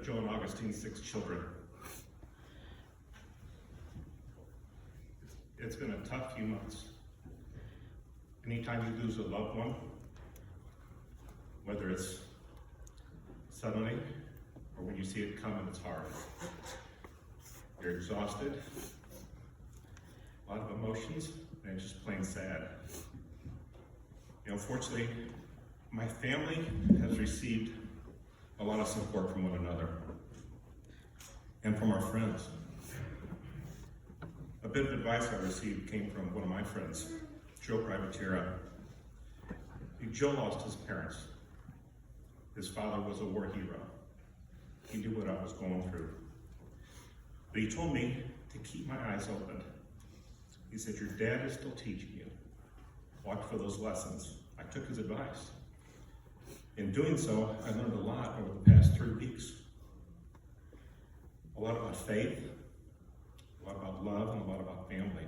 of Joe and Augustine's 6 children. It's been a tough few months. Anytime you lose a loved one, whether it's suddenly or when you see it come and it's hard, you're exhausted, a lot of emotions, and it's just plain sad. Fortunately, my family has received a lot of support from one another and from our friends. A bit of advice I received came from one of my friends, Joe Privatera. Joe lost his parents. His father was a war hero. He knew what I was going through. But he told me to keep my eyes open. He said, your dad is still teaching you. Watch for those lessons. I took his advice. In doing so, I learned a lot over the past 3 weeks. A lot about faith, a lot about love, and a lot about family.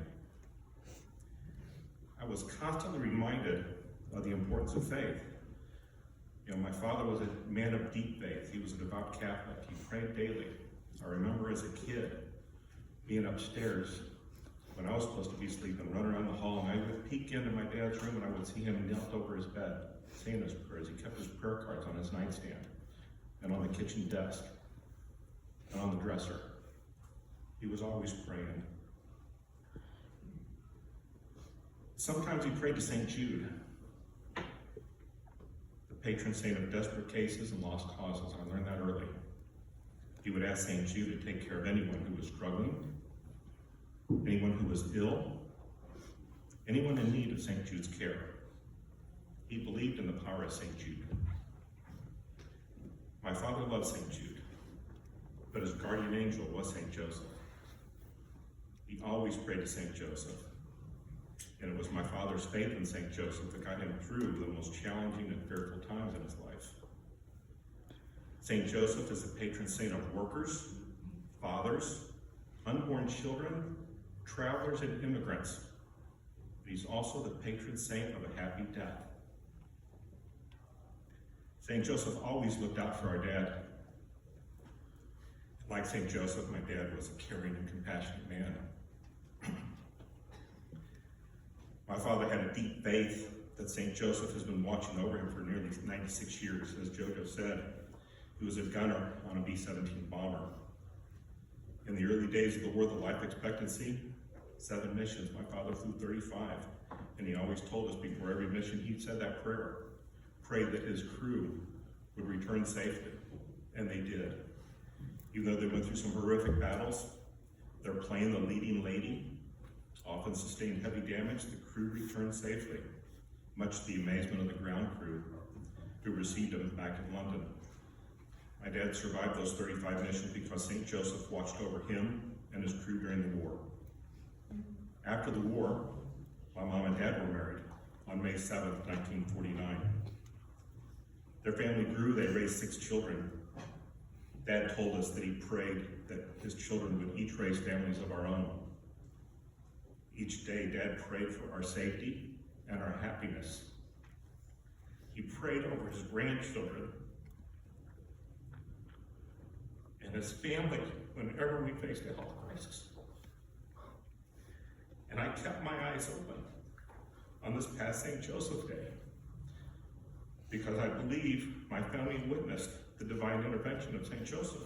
I was constantly reminded of the importance of faith. My father was a man of deep faith. He was a devout Catholic. He prayed daily. I remember as a kid being upstairs when I was supposed to be sleeping, run around the hall, and I would peek into my dad's room and I would see him knelt over his bed, saying his prayers. He kept his prayer cards on his nightstand and on the kitchen desk and on the dresser. He was always praying. Sometimes he prayed to St. Jude, the patron saint of desperate cases and lost causes. I learned that early. He would ask St. Jude to take care of anyone who was struggling, anyone who was ill, anyone in need of St. Jude's care. He believed in the power of St. Jude. My father loved St. Jude, but his guardian angel was St. Joseph. He always prayed to St. Joseph, and it was my father's faith in St. Joseph that got him through the most challenging and fearful times in his life. St. Joseph is the patron saint of workers, fathers, unborn children, travelers, and immigrants. But he's also the patron saint of a happy death. St. Joseph always looked out for our dad. Like St. Joseph, my dad was a caring and compassionate man. My father had a deep faith that St. Joseph has been watching over him for nearly 96 years. As Jojo said, he was a gunner on a B-17 bomber. In the early days of the war, the life expectancy, 7 missions. My father flew 35, and he always told us before every mission, he said that prayer, prayed that his crew would return safely, and they did. Even though they went through some horrific battles, their plane, the leading lady, often sustained heavy damage. The crew returned safely, much to the amazement of the ground crew who received him back in London. My dad survived those 35 missions because St. Joseph watched over him and his crew during the war. After the war, my mom and dad were married on May 7th, 1949. Their family grew. They raised 6 children. Dad told us that he prayed that his children would each raise families of our own. Each day, Dad prayed for our safety and our happiness. He prayed over his grandchildren and his family whenever we faced a health crisis. And I kept my eyes open on this past St. Joseph Day because I believe my family witnessed the divine intervention of St. Joseph.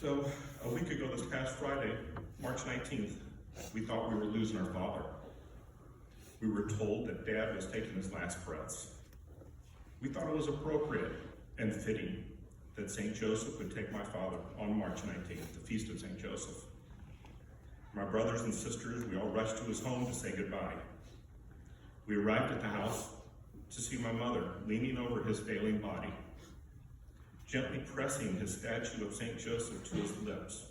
So a week ago, this past Friday, March 19th, we thought we were losing our father. We were told that Dad was taking his last breaths. We thought it was appropriate and fitting that St. Joseph would take my father on March 19th, the feast of St. Joseph. My brothers and sisters, we all rushed to his home to say goodbye. We arrived at the house to see my mother leaning over his failing body, gently pressing his statue of St. Joseph to his lips,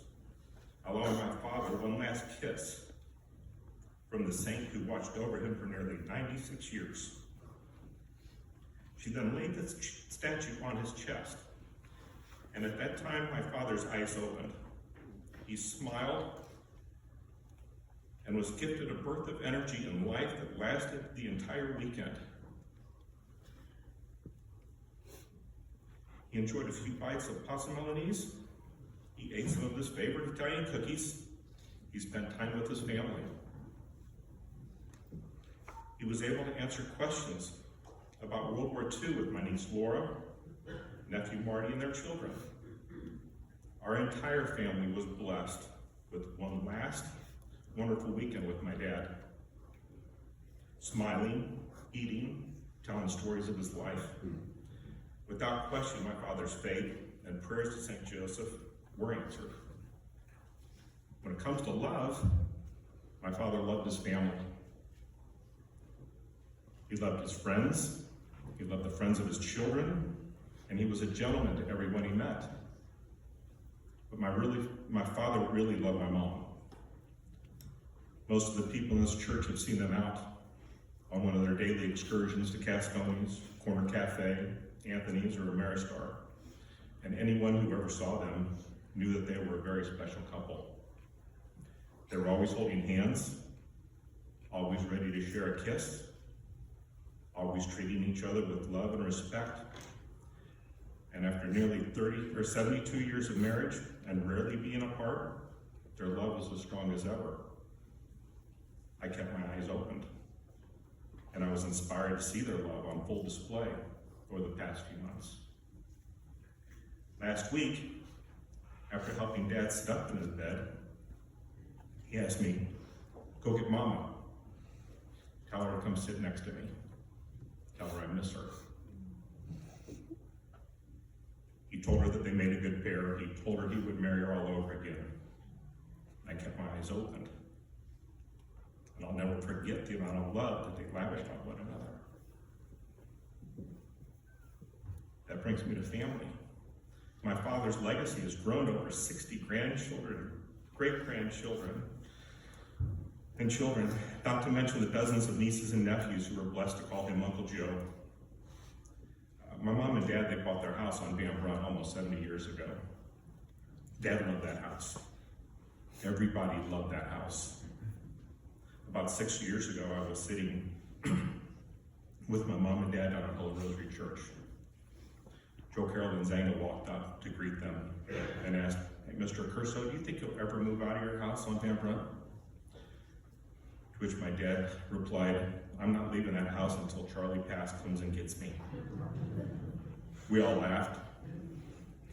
allowing my father one last kiss from the saint who watched over him for nearly 96 years. She then laid the statue on his chest, and at that time my father's eyes opened. He smiled and was gifted a birth of energy and life that lasted the entire weekend. He enjoyed a few bites of pasta Milanese. He ate some of his favorite Italian cookies. He spent time with his family. He was able to answer questions about World War II with my niece Laura, nephew Marty, and their children. Our entire family was blessed with one last wonderful weekend with my dad. Smiling, eating, telling stories of his life. Without question, my father's faith and prayers to St. Joseph were answered. When it comes to love, my father loved his family. He loved his friends, he loved the friends of his children, and he was a gentleman to everyone he met. But my father really loved my mom. Most of the people in this church have seen them out on one of their daily excursions to Cascones, Corner Cafe, Anthony's, or Ameristar. And anyone who ever saw them knew that they were a very special couple. They were always holding hands, always ready to share a kiss, always treating each other with love and respect. And after nearly 72 years of marriage and rarely being apart, their love was as strong as ever. I kept my eyes opened, and I was inspired to see their love on full display over the past few months. Last week, after helping Dad sit up in his bed, he asked me, "Go get Mama. Tell her to come sit next to me. Tell her I miss her." He told her that they made a good pair. He told her he would marry her all over again. I kept my eyes opened. And I'll never forget the amount of love that they lavished on one another. That brings me to family. My father's legacy has grown to over 60 grandchildren, great-grandchildren, and children, not to mention the dozens of nieces and nephews who were blessed to call him Uncle Joe. My mom and dad, they bought their house on Van Brunt almost 70 years ago. Dad loved that house. Everybody loved that house. About 6 years ago, I was sitting with my mom and dad down at Holy Rosary Church. Joe Carroll and Zanga walked up to greet them and asked, "Hey, Mr. Accurso, do you think you'll ever move out of your house on Van Brunt?" To which my dad replied, "I'm not leaving that house until Charlie Pass comes and gets me." We all laughed.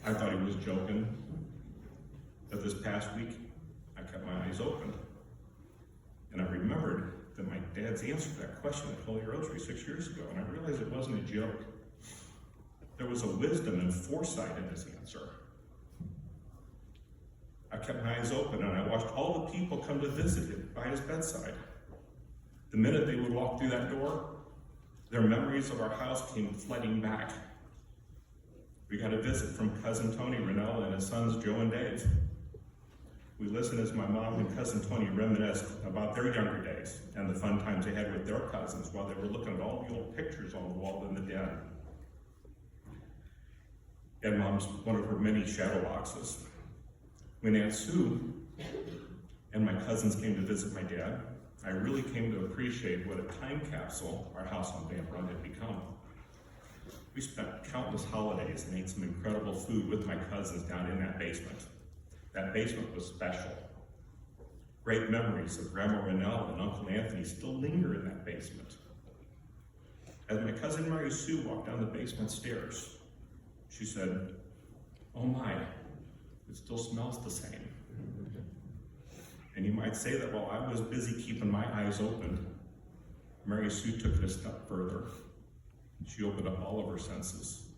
I thought he was joking. But this past week, I kept my eyes open. And I remembered that my dad's answer to that question at Holy Rosary 6 years ago, and I realized it wasn't a joke. There was a wisdom and foresight in his answer. I kept my eyes open and I watched all the people come to visit him by his bedside. The minute they would walk through that door, their memories of our house came flooding back. We got a visit from cousin Tony Rennell and his sons Joe and Dave. We listened as my mom and cousin Tony reminisced about their younger days and the fun times they had with their cousins while they were looking at all the old pictures on the wall in the den. And Mom's one of her many shadow boxes. When Aunt Sue and my cousins came to visit my dad, I really came to appreciate what a time capsule our house on Van Brunt had become. We spent countless holidays and ate some incredible food with my cousins down in that basement. That basement was special. Great memories of Grandma Rennell and Uncle Anthony still linger in that basement. As my cousin Mary Sue walked down the basement stairs, she said, "Oh my, it still smells the same." And you might say that while I was busy keeping my eyes open, Mary Sue took it a step further. She opened up all of her senses,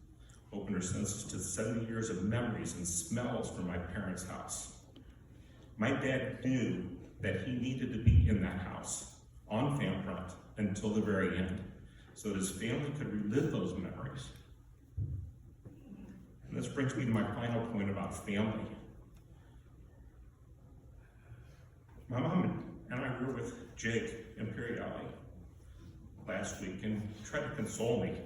opened her senses to 70 years of memories and smells from my parents' house. My dad knew that he needed to be in that house on Van Brunt until the very end, so that his family could relive those memories. And this brings me to my final point about family. My mom and I were with Jake Imperiali last week and he tried to console me.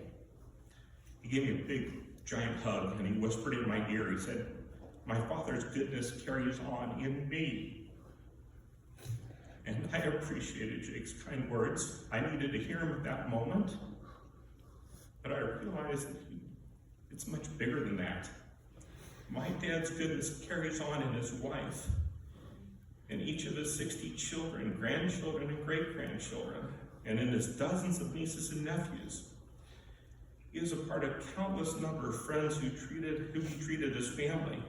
He gave me a big, giant hug and he whispered in my ear, he said, "My father's goodness carries on in me." And I appreciated Jake's kind words. I needed to hear him at that moment, but I realized that he It's much bigger than that. My dad's goodness carries on in his wife, and each of his 60 children, grandchildren, and great-grandchildren, and in his dozens of nieces and nephews. He is a part of countless number of friends who he treated as family.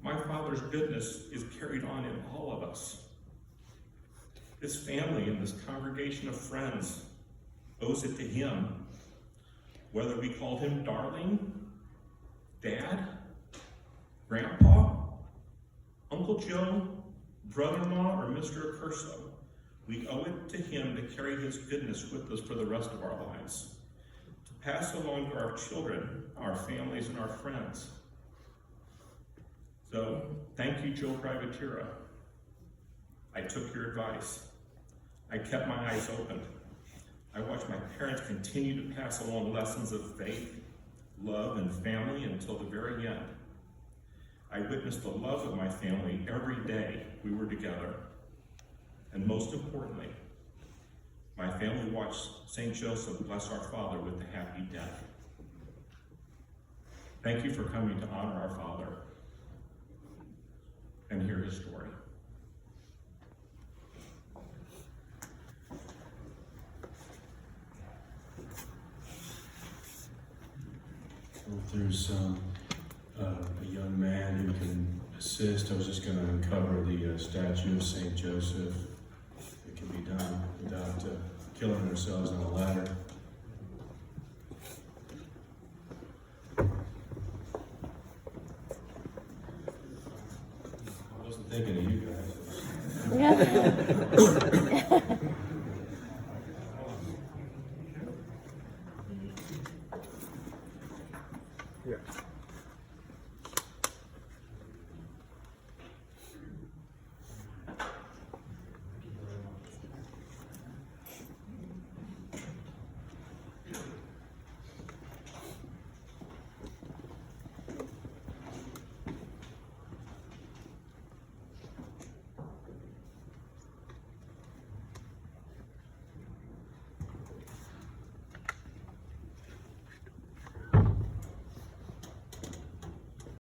My father's goodness is carried on in all of us. This family and this congregation of friends owes it to him. Whether we called him darling, dad, grandpa, Uncle Joe, brother-in-law, or Mr. Accurso, we owe it to him to carry his goodness with us for the rest of our lives, to pass along to our children, our families, and our friends. So, thank you, Joe Privatera. I took your advice. I kept my eyes open. I watched my parents continue to pass along lessons of faith, love, and family until the very end. I witnessed the love of my family every day we were together. And most importantly, my family watched St. Joseph bless our father with a happy death. Thank you for coming to honor our father and hear his story. Well, if there's a young man who can assist, I was just going to uncover the statue of St. Joseph. It can be done without killing ourselves on a ladder. I wasn't thinking of you guys. Yeah.